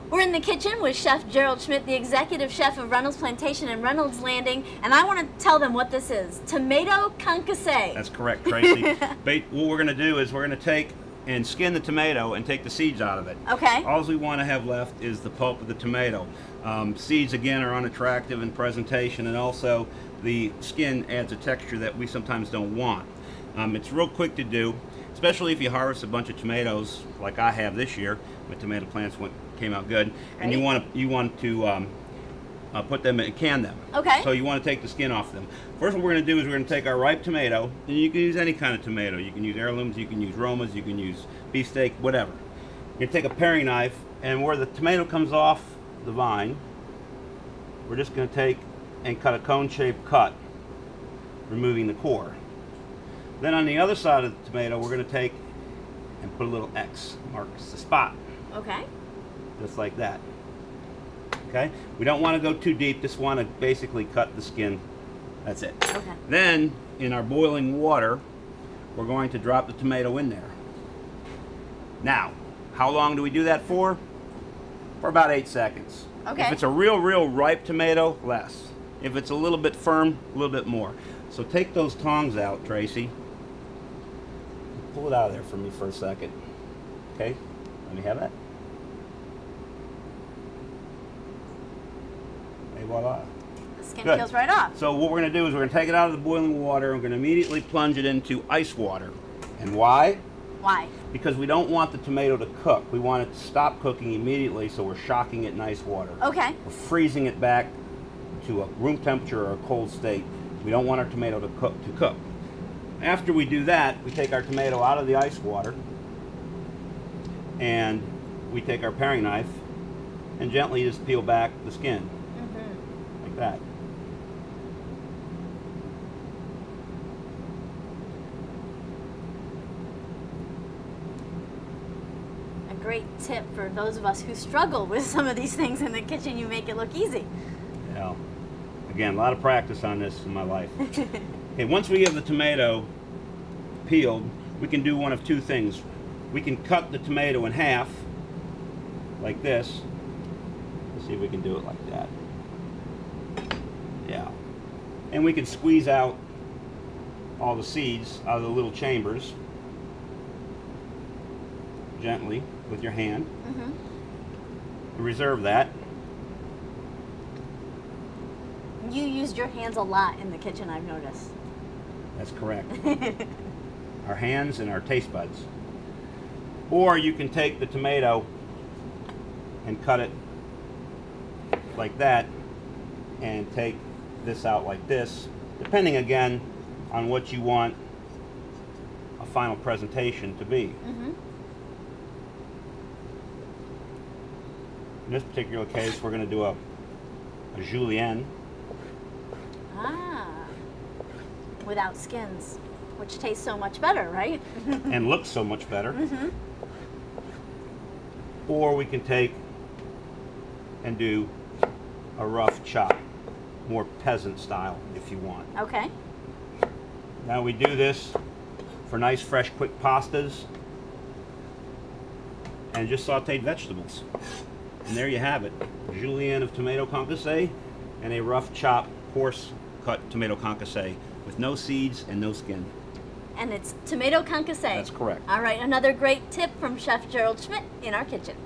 We're in the kitchen with Chef Gerald Schmidt, the executive chef of Reynolds Plantation and Reynolds Landing, and I want to tell them what this is. Tomato concasse. That's correct, Tracy. What we're going to do is we're going to take and skin the tomato and take the seeds out of it. Okay. All we want to have left is the pulp of the tomato. Seeds, again, are unattractive in presentation, and also the skin adds a texture that we sometimes don't want. It's real quick to do, especially if you harvest a bunch of tomatoes like I have this year. My tomato plants came out good, and you want to put them and can them. Okay. So you want to take the skin off them. First, what we're going to do is we're going to take our ripe tomato, and you can use any kind of tomato. You can use heirlooms, you can use Romas, you can use beefsteak, whatever. You're going to take a paring knife, and where the tomato comes off the vine, we're just going to take and cut a cone-shaped cut, removing the core. Then on the other side of the tomato, we're going to take and put a little X, marks the spot. Okay. Just like that. Okay? We don't want to go too deep, just want to basically cut the skin. That's it. Okay. Then, in our boiling water, we're going to drop the tomato in there. Now, how long do we do that for? For about 8 seconds. Okay. If it's a real ripe tomato, less. If it's a little bit firm, a little bit more. So take those tongs out, Tracy. Pull it out of there for me for a second. Okay? Let me have that. Et voila. The skin Good. peels right off. So what we're going to do is we're going to take it out of the boiling water and we're going to immediately plunge it into ice water. And why? Why? Because we don't want the tomato to cook. We want it to stop cooking immediately, so we're shocking it in ice water. Okay. We're freezing it back to a room temperature or a cold state. We don't want our tomato to cook. After we do that, we take our tomato out of the ice water and we take our paring knife and gently just peel back the skin. Like that. A great tip for those of us who struggle with some of these things in the kitchen. You make it look easy. Yeah. Again, a lot of practice on this in my life. Okay, once we have the tomato peeled, we can do one of two things. We can cut the tomato in half, like this. Let's see if we can do it like that. Yeah. And we can squeeze out all the seeds out of the little chambers gently with your hand. Reserve that. You used your hands a lot in the kitchen, I've noticed. That's correct. Our hands and our taste buds. Or you can take the tomato and cut it like that and take this out like this, depending again on what you want a final presentation to be. In this particular case, we're going to do a julienne. Without skins, which tastes so much better, right? And looks so much better. Or we can take and do a rough chop, more peasant style if you want. Okay. Now we do this for nice, fresh, quick pastas and just sauteed vegetables. And there you have it, a julienne of tomato concasse and a rough chop, coarse cut tomato concasse with no seeds and no skin. And it's tomato concasse. That's correct. All right, another great tip from Chef Gerald Schmidt in our kitchen.